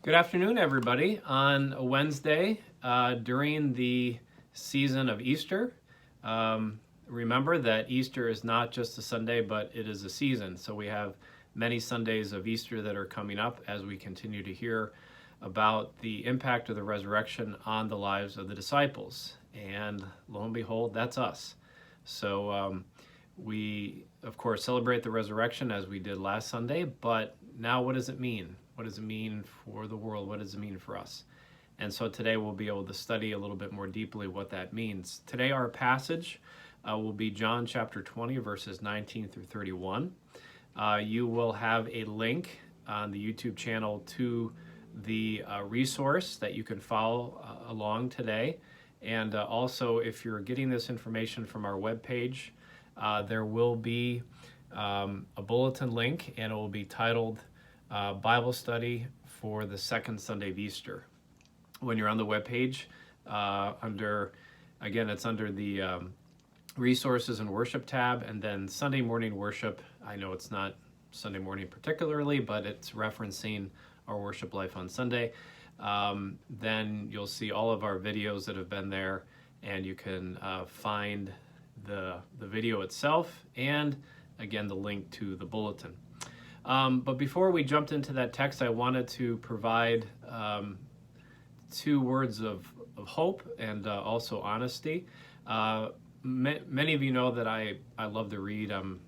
Good afternoon, everybody. On a Wednesday during the season of Easter, remember that Easter is not just a Sunday, but it is a season. So we have many Sundays of Easter that are coming up as we continue to hear about the impact of the resurrection on the lives of the disciples. And lo and behold, that's us. So we, of course, celebrate the resurrection as we did last Sunday, but now what does it mean? What does it mean for the world? What does it mean for us? And so today we'll be able to study a little bit more deeply what that means. Today our passage will be John chapter 20, verses 19 through 31. You will have a link on the YouTube channel to the resource that you can follow along today. And also, if you're getting this information from our webpage, there will be a bulletin link, and it will be titled Bible Study for the Second Sunday of Easter. When you're on the webpage, it's under the Resources and Worship tab, and then Sunday morning worship. I know it's not Sunday morning particularly, but it's referencing our worship life on Sunday. Then you'll see all of our videos that have been there, and you can find the video itself and again the link to the bulletin. But before we jumped into that text, I wanted to provide two words of hope and also honesty. Many of you know that I love to read. I'm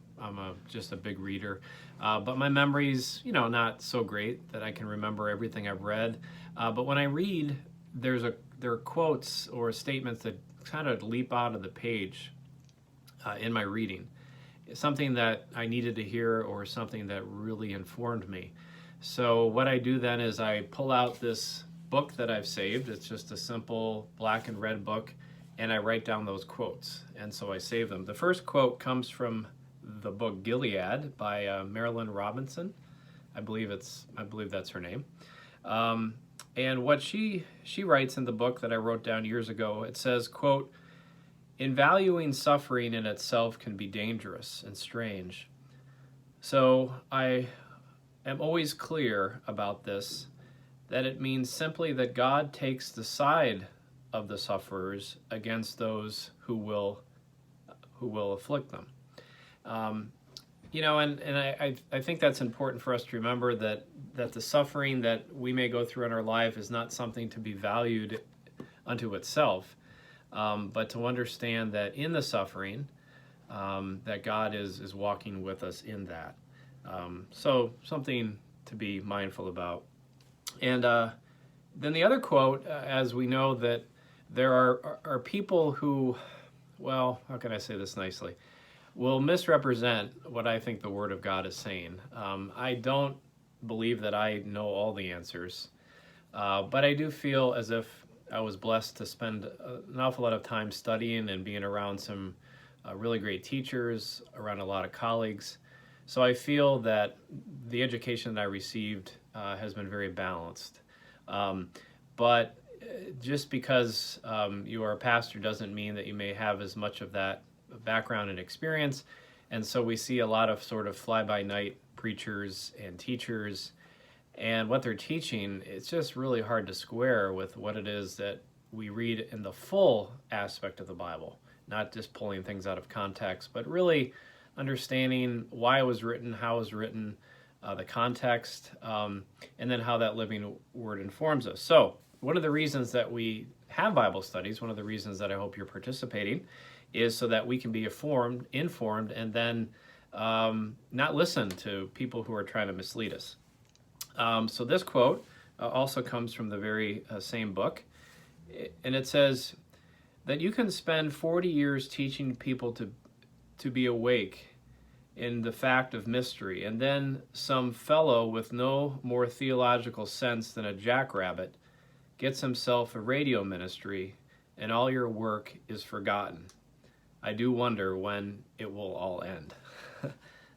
just a big reader, but my memory's not so great that I can remember everything I've read. But when I read, there are quotes or statements that kind of leap out of the page in my reading. Something that I needed to hear or something that really informed me. So what I do then is I pull out this book that I've saved. It's just a simple black and red book, and I write down those quotes, and so I save them. The first quote comes from the book Gilead by Marilynne Robinson. I believe that's her name. And what she writes in the book that I wrote down years ago, it says, quote, "In valuing suffering in itself can be dangerous and strange. So I am always clear about this, that it means simply that God takes the side of the sufferers against those who will afflict them." I think that's important for us to remember that the suffering that we may go through in our life is not something to be valued unto itself. But to understand that in the suffering, that God is walking with us in that. So something to be mindful about. And then the other quote, as we know that there are people who, well, how can I say this nicely, will misrepresent what I think the Word of God is saying. I don't believe that I know all the answers, but I do feel as if I was blessed to spend an awful lot of time studying and being around some really great teachers, around a lot of colleagues. So I feel that the education that I received has been very balanced. But just because you are a pastor doesn't mean that you may have as much of that background and experience. And so we see a lot of sort of fly-by-night preachers and teachers, and what they're teaching, it's just really hard to square with what it is that we read in the full aspect of the Bible, not just pulling things out of context, but really understanding why it was written, how it was written, the context, and then how that living word informs us. So one of the reasons that we have Bible studies, one of the reasons that I hope you're participating, is so that we can be informed, and then not listen to people who are trying to mislead us. So this quote also comes from the very same book, and it says that you can spend 40 years teaching people to be awake in the fact of mystery, and then some fellow with no more theological sense than a jackrabbit gets himself a radio ministry, and all your work is forgotten. I do wonder when it will all end.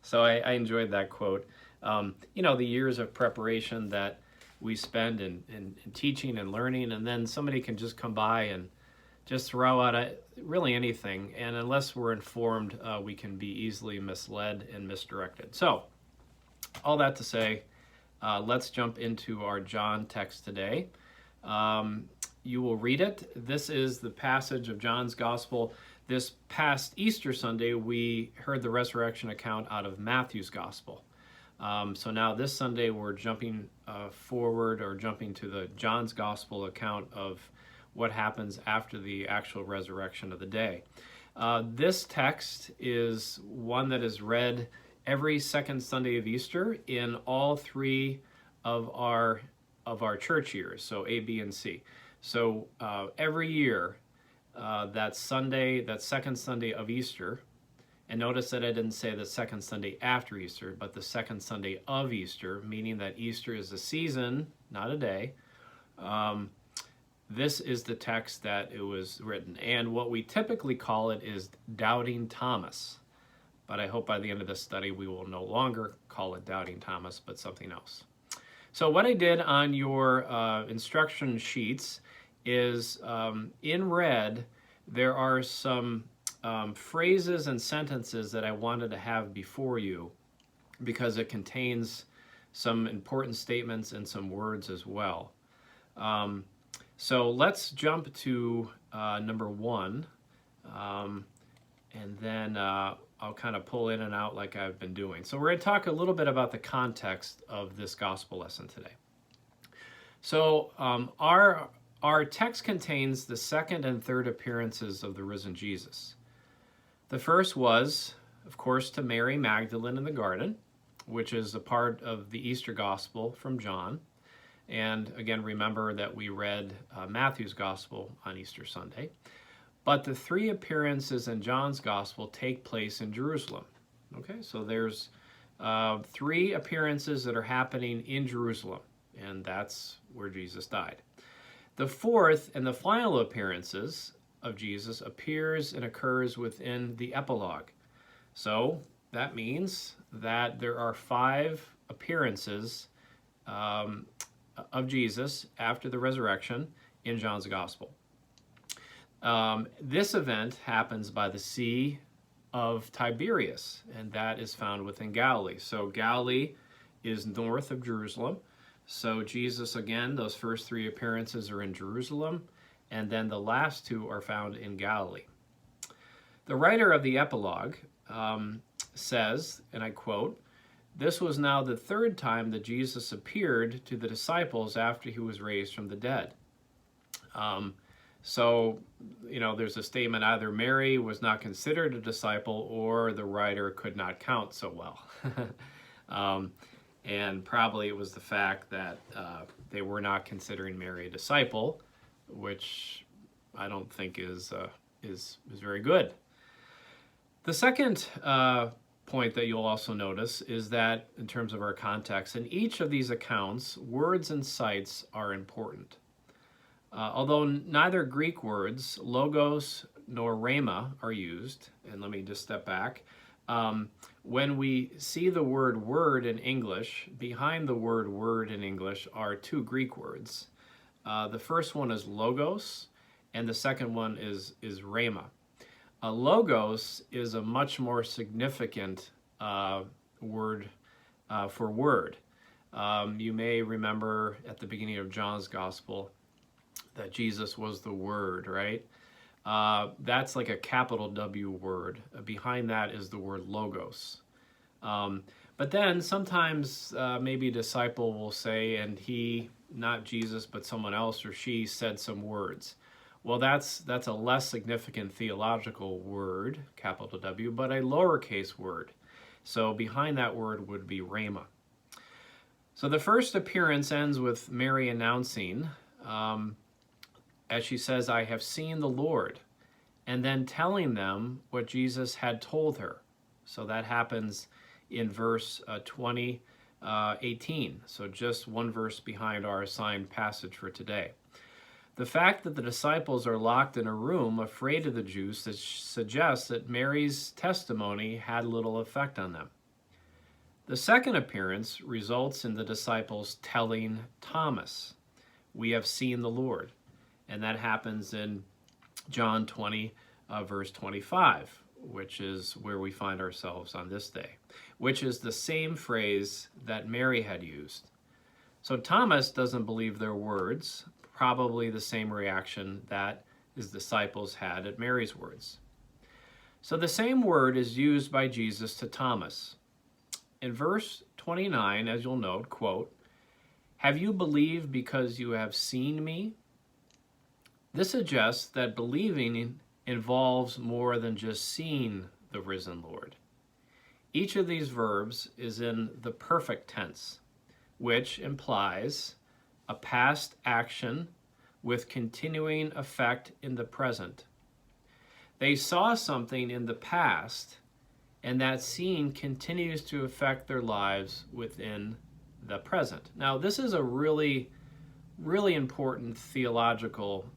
So I enjoyed that quote. The years of preparation that we spend in teaching and learning, and then somebody can just come by and just throw out really anything, and unless we're informed, we can be easily misled and misdirected. So all that to say, let's jump into our John text today. You will read it. This is the passage of John's Gospel. This past Easter Sunday, we heard the resurrection account out of Matthew's Gospel. So now this Sunday, we're jumping forward, or jumping to the John's Gospel account of what happens after the actual resurrection of the day. This text is one that is read every second Sunday of Easter in all three of our church years, so A, B, and C. So every year, that second Sunday of Easter, and notice that I didn't say the second Sunday after Easter, but the second Sunday of Easter, meaning that Easter is a season, not a day. This is the text that it was written. And what we typically call it is Doubting Thomas. But I hope by the end of this study we will no longer call it Doubting Thomas, but something else. So what I did on your instruction sheets is in red, there are some phrases and sentences that I wanted to have before you because it contains some important statements and some words as well. So let's jump to number 1, and then I'll kind of pull in and out like I've been doing. So we're going to talk a little bit about the context of this gospel lesson today. So our text contains the second and third appearances of the risen Jesus. The first was, of course, to Mary Magdalene in the garden, which is a part of the Easter gospel from John. And again, remember that we read Matthew's gospel on Easter Sunday. But the 3 appearances in John's gospel take place in Jerusalem. Okay, so there's 3 appearances that are happening in Jerusalem, and that's where Jesus died. The 4th and the final appearances of Jesus appears and occurs within the epilogue. So that means that there are 5 appearances of Jesus after the resurrection in John's gospel. This event happens by the Sea of Tiberias, and that is found within Galilee. So Galilee is north of Jerusalem. So Jesus, again, those first 3 appearances are in Jerusalem, and then the last 2 are found in Galilee. The writer of the epilogue says, and I quote, "This was now the 3rd time that Jesus appeared to the disciples after he was raised from the dead." So, there's a statement, either Mary was not considered a disciple or the writer could not count so well. And probably it was the fact that they were not considering Mary a disciple, which I don't think is very good. The second point that you'll also notice is that, in terms of our context, in each of these accounts, words and sites are important. Although neither Greek words, logos nor rhema, are used, and let me just step back. When we see the word word in English, behind the word word in English are 2 Greek words. The first one is logos, and the second one is rhema. Logos is a much more significant word for word. You may remember at the beginning of John's Gospel that Jesus was the Word, right? That's like a capital W word. Behind that is the word logos. But then sometimes maybe a disciple will say, and he, not Jesus, but someone else or she said some words. Well, that's a less significant theological word, capital W, but a lowercase word. So behind that word would be rhema. So the first appearance ends with Mary announcing, as she says, "I have seen the Lord," and then telling them what Jesus had told her. So that happens in verse 18. So just one verse behind our assigned passage for today. The fact that the disciples are locked in a room afraid of the Jews suggests that Mary's testimony had little effect on them. The second appearance results in the disciples telling Thomas, "We have seen the Lord." And that happens in John 20, verse 25, which is where we find ourselves on this day, which is the same phrase that Mary had used. So Thomas doesn't believe their words, probably the same reaction that his disciples had at Mary's words. So the same word is used by Jesus to Thomas. In verse 29, as you'll note, quote, "Have you believed because you have seen me?" This suggests that believing involves more than just seeing the risen Lord. Each of these verbs is in the perfect tense, which implies a past action with continuing effect in the present. They saw something in the past, and that seeing continues to affect their lives within the present. Now, this is a really important theological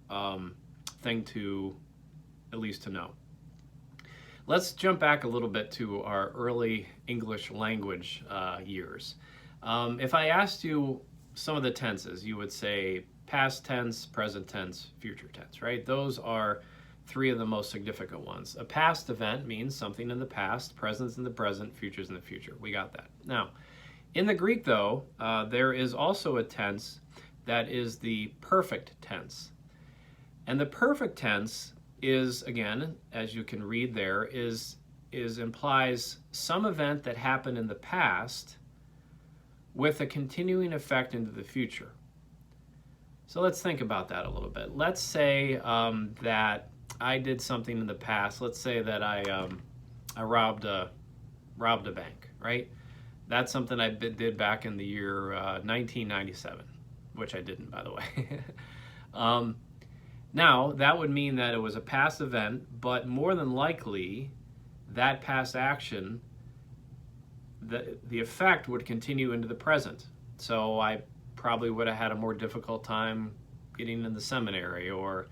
thing to, at least to know. Let's jump back a little bit to our early English language years. If I asked you some of the tenses, you would say past tense, present tense, future tense, right? Those are three of the most significant ones. A past event means something in the past, present's in the present, future's in the future. We got that. Now, in the Greek, though, there is also a tense that is the perfect tense. And the perfect tense is, again, as you can read there, is implies some event that happened in the past with a continuing effect into the future. So let's think about that a little bit. Let's say that I did something in the past. Let's say that I robbed a bank, right? That's something I did back in the year 1997, which I didn't, by the way. Now, that would mean that it was a past event, but more than likely, that past action, the effect would continue into the present. So I probably would have had a more difficult time getting in the seminary or,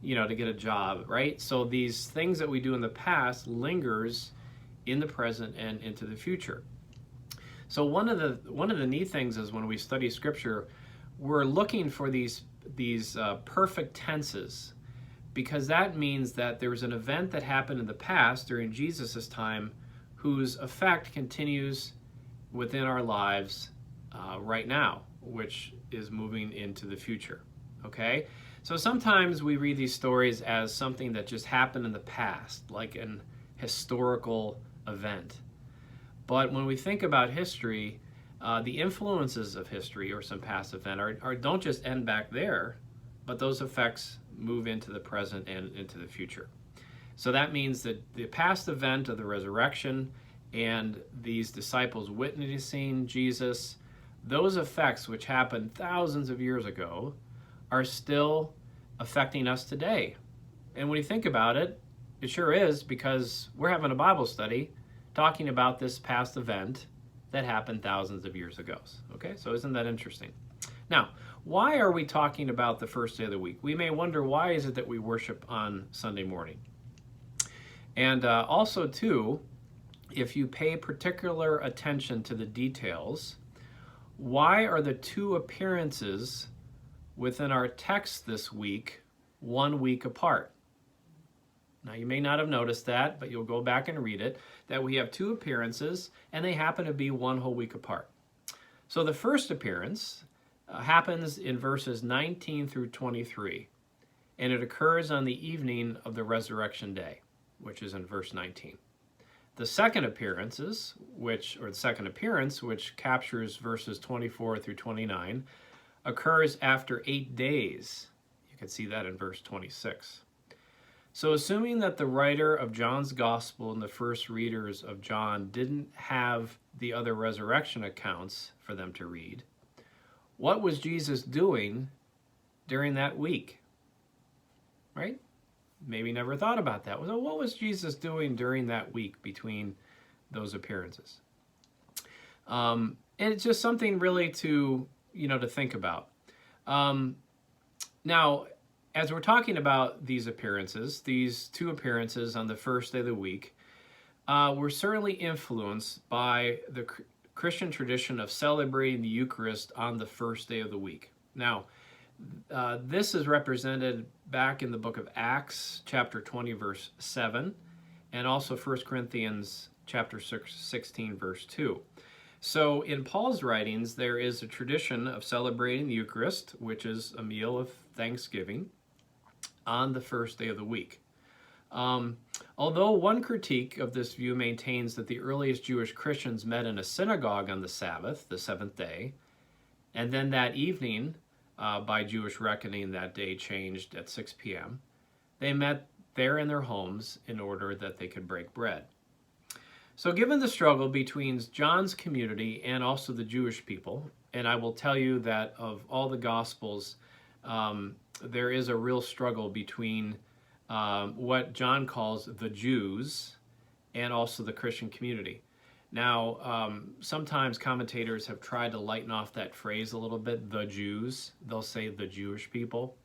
to get a job, right? So these things that we do in the past lingers in the present and into the future. So one of the neat things is when we study Scripture, we're looking for these perfect tenses, because that means that there was an event that happened in the past during Jesus' time whose effect continues within our lives right now, which is moving into the future. Okay? So sometimes we read these stories as something that just happened in the past, like an historical event. But when we think about history, the influences of history or some past event don't just end back there, but those effects move into the present and into the future. So that means that the past event of the resurrection and these disciples witnessing Jesus, those effects which happened thousands of years ago are still affecting us today. And when you think about it, it sure is, because we're having a Bible study talking about this past event that happened thousands of years ago. Okay, so isn't that interesting? Now, why are we talking about the first day of the week? We may wonder, why is it that we worship on Sunday morning? And also, too, if you pay particular attention to the details, why are the two appearances within our text this week 1 week apart? Now, you may not have noticed that, but you'll go back and read it, that we have two appearances, and they happen to be 1 whole week apart. So the first appearance happens in verses 19 through 23, and it occurs on the evening of the resurrection day, which is in verse 19. The second appearance, which captures verses 24 through 29, occurs after 8 days. You can see that in verse 26. So assuming that the writer of John's Gospel and the first readers of John didn't have the other resurrection accounts for them to read, what was Jesus doing during that week? Right? Maybe never thought about that. So what was Jesus doing during that week between those appearances? And it's just something really to think about. Now, as we're talking about these appearances, these two appearances on the first day of the week, we're certainly influenced by the Christian tradition of celebrating the Eucharist on the first day of the week. Now, this is represented back in the book of Acts, chapter 20, verse 7, and also 1 Corinthians chapter 16, verse 2. So in Paul's writings, there is a tradition of celebrating the Eucharist, which is a meal of thanksgiving, on the first day of the week. Although one critique of this view maintains that the earliest Jewish Christians met in a synagogue on the Sabbath, the seventh day, and then that evening, by Jewish reckoning, that day changed at 6 p.m., they met there in their homes in order that they could break bread. So given the struggle between John's community and also the Jewish people, and I will tell you that of all the Gospels, there is a real struggle between what John calls the Jews and also the Christian community. Now, sometimes commentators have tried to lighten off that phrase a little bit, the Jews. They'll say the Jewish people.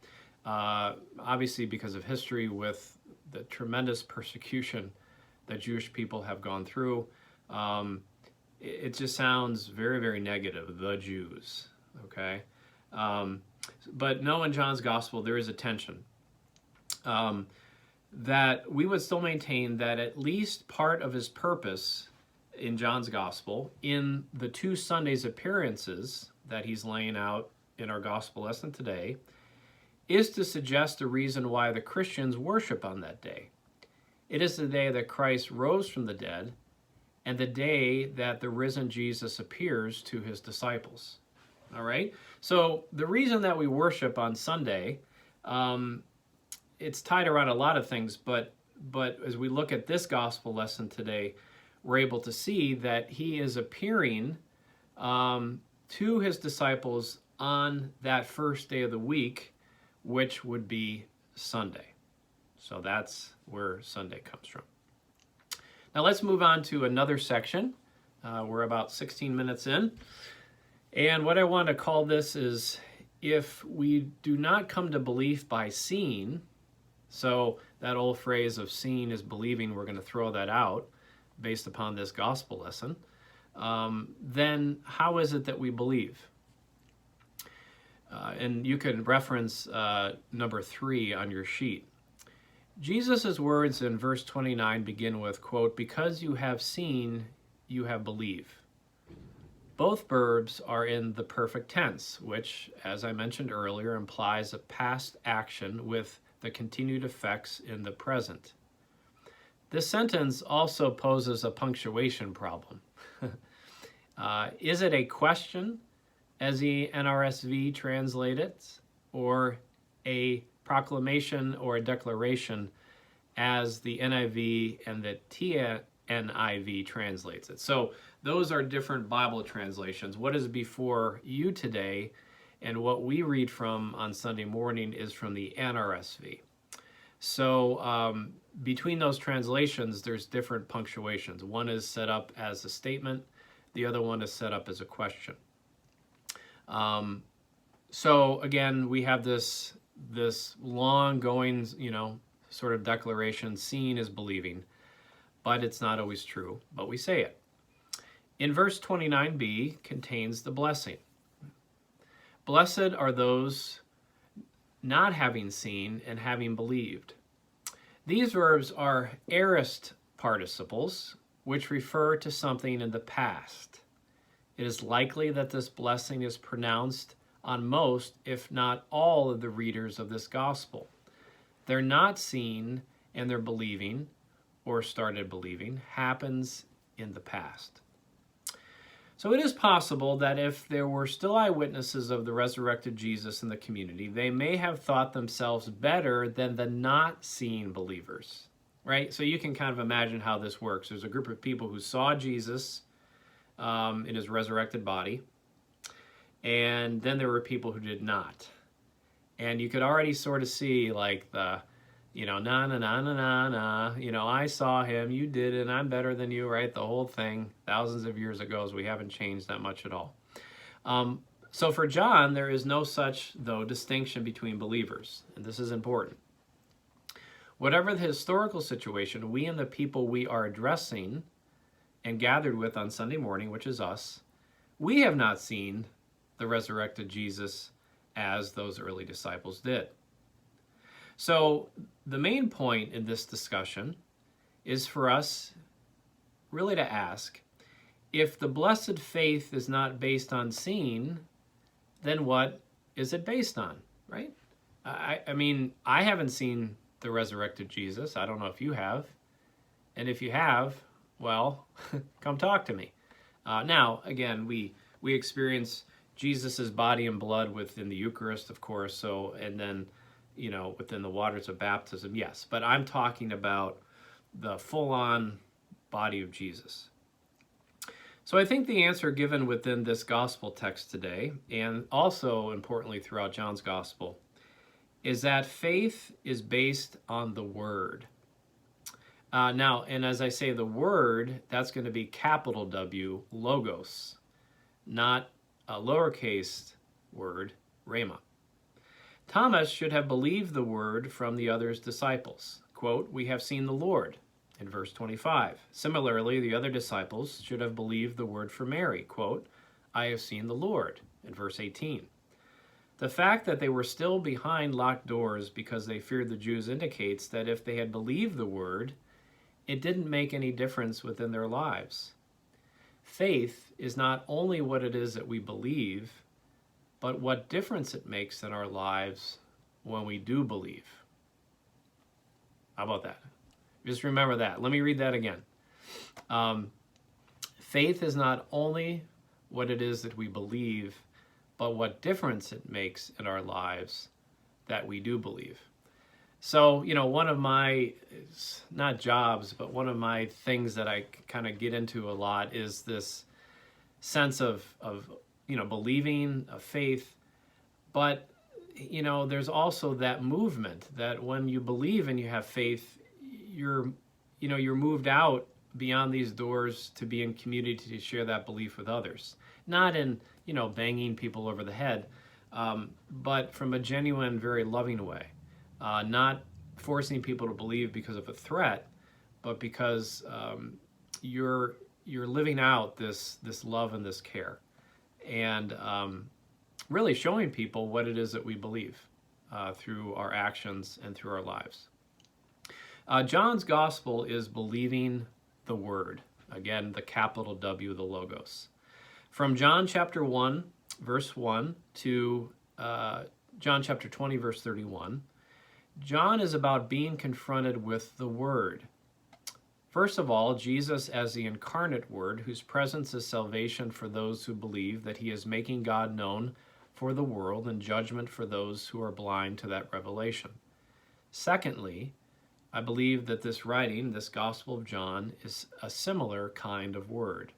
Obviously, because of history with the tremendous persecution that Jewish people have gone through, it just sounds very, very negative, the Jews, okay? But no, in John's gospel, there is a tension. That we would still maintain that at least part of his purpose in John's gospel, in the 2 Sundays appearances that he's laying out in our gospel lesson today, is to suggest a reason why the Christians worship on that day. It is the day that Christ rose from the dead and the day that the risen Jesus appears to his disciples. All right? So the reason that we worship on Sunday, it's tied around a lot of things, but as we look at this gospel lesson today, we're able to see that he is appearing to his disciples on that first day of the week, which would be Sunday. So that's where Sunday comes from. Now let's move on to another section. We're about 16 minutes in. And what I want to call this is, if we do not come to belief by seeing, so that old phrase of seeing is believing, we're going to throw that out based upon this gospel lesson, then how is it that we believe? And you can reference number 3 on your sheet. Jesus' words in verse 29 begin with, quote, "Because you have seen, you have believed." Both verbs are in the perfect tense, which, as I mentioned earlier, implies a past action with the continued effects in the present. This sentence also poses a punctuation problem. Is it a question, as the NRSV translates it, or a proclamation or a declaration, as the NIV and the TNIV translates it? So those are different Bible translations. What is before you today and what we read from on Sunday morning is from the NRSV. So between those translations, there's different punctuations. One is set up as a statement. The other one is set up as a question. So again, we have this long going, sort of declaration, seeing is believing, but it's not always true, but we say it. In verse 29b contains the blessing. Blessed are those not having seen and having believed. These verbs are aorist participles, which refer to something in the past. It is likely that this blessing is pronounced on most, if not all, of the readers of this gospel. Their not seeing and their believing, or started believing, happens in the past. So it is possible that if there were still eyewitnesses of the resurrected Jesus in the community, they may have thought themselves better than the not seeing believers, right? So you can kind of imagine how this works. There's a group of people who saw Jesus in his resurrected body, and then there were people who did not. And you could already sort of see like the, I saw him, you did it, and I'm better than you, right? The whole thing, thousands of years ago, we haven't changed that much at all. So for John, there is no such, though, distinction between believers, and this is important. Whatever the historical situation, we and the people we are addressing and gathered with on Sunday morning, which is us, we have not seen the resurrected Jesus as those early disciples did. So the main point in this discussion is for us really to ask, if the blessed faith is not based on seeing, then what is it based on, right? I mean, I haven't seen the resurrected Jesus. I don't know if you have. And if you have, well, come talk to me. Now, again, we experience Jesus's body and blood within the Eucharist, of course. So, and then, within the waters of baptism, yes. But I'm talking about the full-on body of Jesus. So I think the answer given within this gospel text today, and also importantly throughout John's gospel, is that faith is based on the Word. Now, and as I say the Word, that's going to be capital W, logos, not a lowercase word, rhema. Thomas should have believed the word from the other disciples. Quote, "We have seen the Lord," in verse 25. Similarly, the other disciples should have believed the word from Mary. Quote, "I have seen the Lord," in verse 18. The fact that they were still behind locked doors because they feared the Jews indicates that if they had believed the word, it didn't make any difference within their lives. Faith is not only what it is that we believe, but what difference it makes in our lives when we do believe. How about that? Just remember that. Let me read that again. Faith is not only what it is that we believe, but what difference it makes in our lives that we do believe. So, one of my, not jobs, but one of my things that I kind of get into a lot is this sense of believing, of faith. But, there's also that movement that when you believe and you have faith, you're moved out beyond these doors to be in community to share that belief with others. Not in, banging people over the head, but from a genuine, very loving way. Not forcing people to believe because of a threat, but because you're living out this love and this care, and really showing people what it is that we believe through our actions and through our lives. John's gospel is believing the word. Again, the capital W, the logos. From John chapter 1, verse 1 to John chapter 20, verse 31, John is about being confronted with the Word. First of all, Jesus as the incarnate Word, whose presence is salvation for those who believe that he is making God known for the world and judgment for those who are blind to that revelation. Secondly, I believe that this writing, this Gospel of John, is a similar kind of word.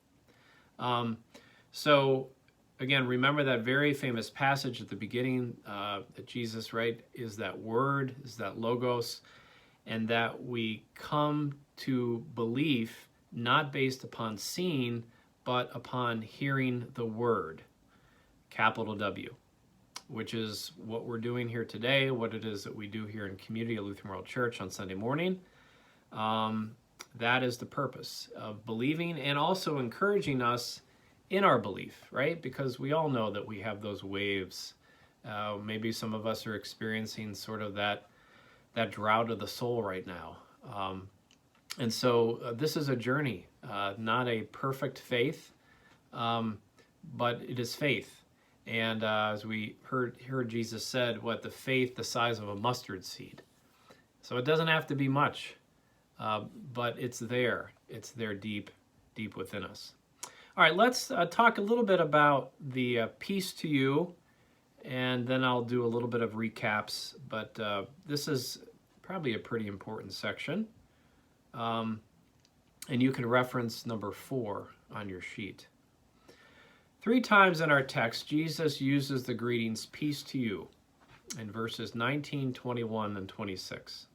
So, again, remember that very famous passage at the beginning that Jesus, is that word, is that logos, and that we come to belief not based upon seeing, but upon hearing the word, capital W, which is what we're doing here today, what it is that we do here in Community at Lutheran World Church on Sunday morning. That is the purpose of believing and also encouraging us in our belief, right? Because we all know that we have those waves. Maybe some of us are experiencing sort of that drought of the soul right now. And so this is a journey, not a perfect faith, but it is faith. And as we heard Jesus said, the faith the size of a mustard seed. So it doesn't have to be much, but it's there. It's there deep within us. All right, let's talk a little bit about the peace to you, and then I'll do a little bit of recaps, but this is probably a pretty important section. And you can reference number 4 on your sheet. 3 times in our text, Jesus uses the greetings, peace to you, in verses 19, 21, and 26.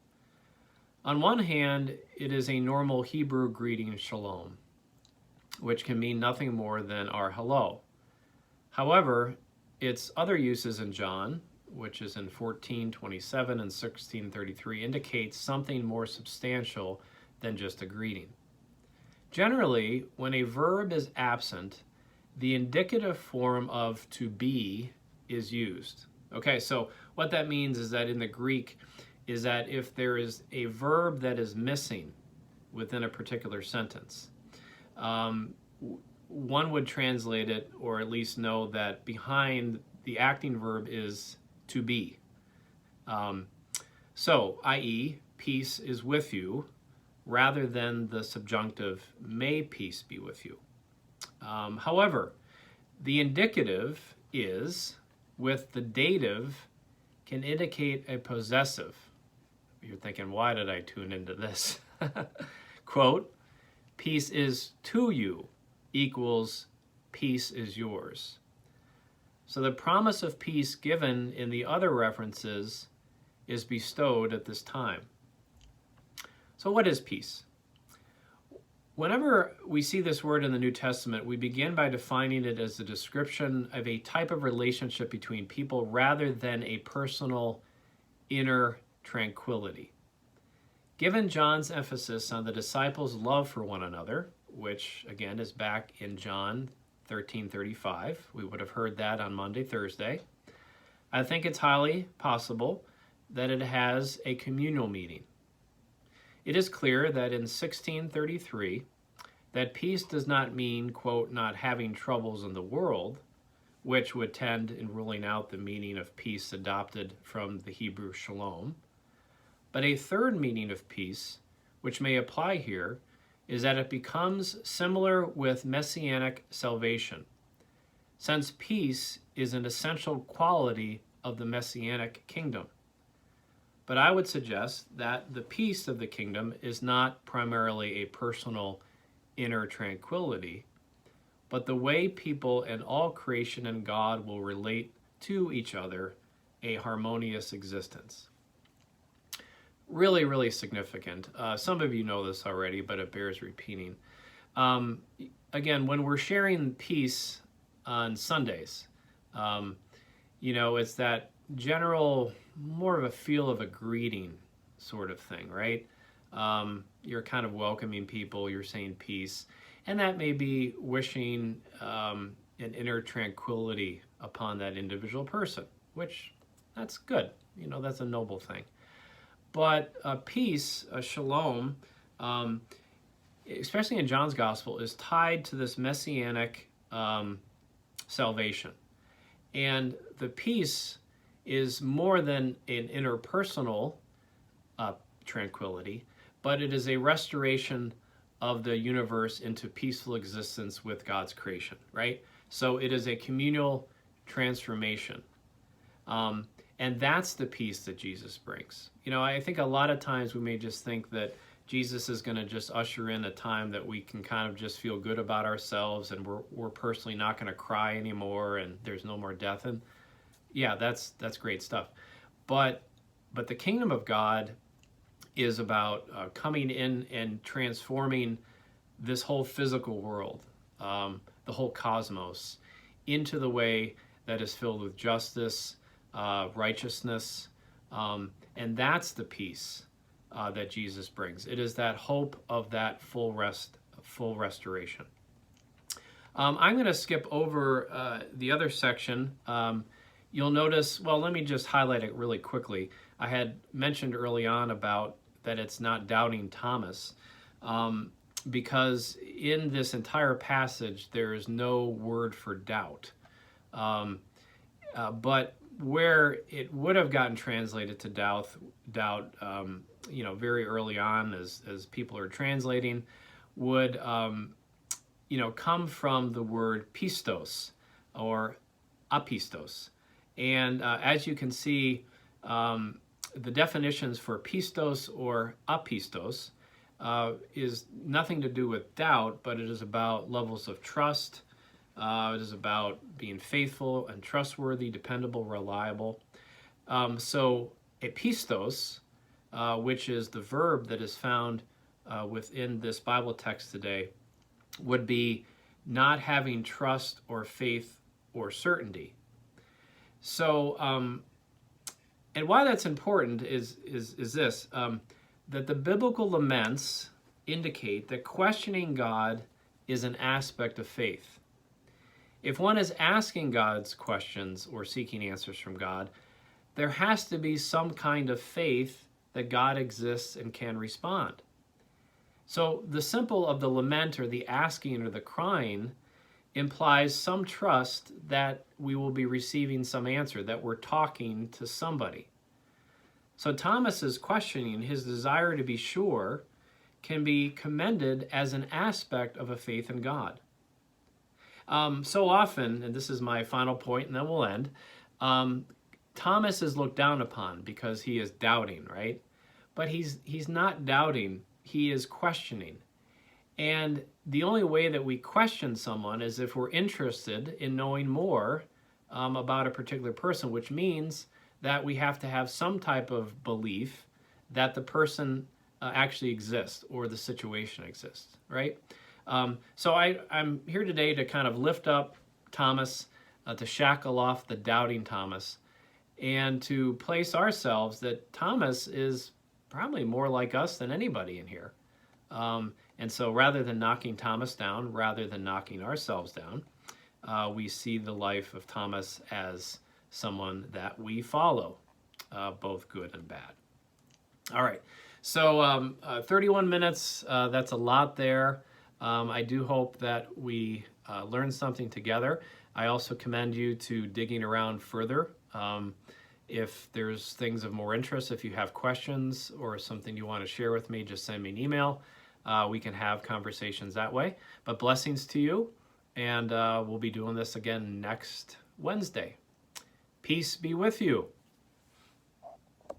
On one hand, it is a normal Hebrew greeting, shalom, which can mean nothing more than our hello. However, its other uses in John, which is in 14:27 and 16:33, indicates something more substantial than just a greeting. Generally, when a verb is absent, the indicative form of to be is used. Okay, so what that means is that in the Greek is that if there is a verb that is missing within a particular sentence, one would translate it, or at least know that behind the acting verb is to be. So, i.e., peace is with you, rather than the subjunctive, may peace be with you. However, the indicative is, with the dative, can indicate a possessive. You're thinking, why did I tune into this? Quote, peace is to you equals peace is yours. So the promise of peace given in the other references is bestowed at this time. So what is peace? Whenever we see this word in the New Testament, we begin by defining it as the description of a type of relationship between people rather than a personal inner tranquility. Given John's emphasis on the disciples' love for one another, which again is back in John 13:35, we would have heard that on Monday, Thursday, I think it's highly possible that it has a communal meaning. It is clear that in 1633, that peace does not mean, quote, not having troubles in the world, which would tend in ruling out the meaning of peace adopted from the Hebrew shalom. But a third meaning of peace, which may apply here, is that it becomes similar with messianic salvation, since peace is an essential quality of the messianic kingdom. But I would suggest that the peace of the kingdom is not primarily a personal inner tranquility, but the way people and all creation and God will relate to each other, a harmonious existence. Really, really significant. Some of you know this already, but it bears repeating. Again, when we're sharing peace on Sundays, it's that general, more of a feel of a greeting sort of thing, right? You're kind of welcoming people, you're saying peace, and that may be wishing an inner tranquility upon that individual person, which that's good. That's a noble thing. But peace, shalom, especially in John's gospel, is tied to this messianic salvation. And the peace is more than an interpersonal tranquility, but it is a restoration of the universe into peaceful existence with God's creation, right? So it is a communal transformation. And that's the peace that Jesus brings. I think a lot of times we may just think that Jesus is going to just usher in a time that we can kind of just feel good about ourselves, and we're personally not going to cry anymore, and there's no more death. And yeah, that's great stuff. But the kingdom of God is about coming in and transforming this whole physical world, the whole cosmos, into the way that is filled with justice, righteousness, and that's the peace that Jesus brings. It is that hope of that full restoration. I'm going to skip over the other section. You'll notice, well, let me just highlight it really quickly. I had mentioned early on about that it's not doubting Thomas, because in this entire passage there is no word for doubt. But where it would have gotten translated to doubt, very early on as people are translating, would come from the word pistos or apistos. And as you can see, the definitions for pistos or apistos is nothing to do with doubt, but it is about levels of trust. It is about being faithful and trustworthy, dependable, reliable. So epistos, which is the verb that is found within this Bible text today, would be not having trust or faith or certainty. So, and why that's important is this, that the biblical laments indicate that questioning God is an aspect of faith. If one is asking God's questions or seeking answers from God, there has to be some kind of faith that God exists and can respond. So the simple of the lament or the asking or the crying implies some trust that we will be receiving some answer, that we're talking to somebody. So Thomas's questioning, his desire to be sure, can be commended as an aspect of a faith in God. So often, and this is my final point, and then we'll end, Thomas is looked down upon because he is doubting, right? But he's not doubting, he is questioning. And the only way that we question someone is if we're interested in knowing more about a particular person, which means that we have to have some type of belief that the person actually exists or the situation exists, right? So I'm here today to kind of lift up Thomas, to shackle off the doubting Thomas, and to place ourselves that Thomas is probably more like us than anybody in here. And so rather than knocking Thomas down, rather than knocking ourselves down, we see the life of Thomas as someone that we follow, both good and bad. All right, so 31 minutes, that's a lot there. I do hope that we learn something together. I also commend you to digging around further. If there's things of more interest, if you have questions or something you want to share with me, just send me an email. We can have conversations that way. But blessings to you, and we'll be doing this again next Wednesday. Peace be with you.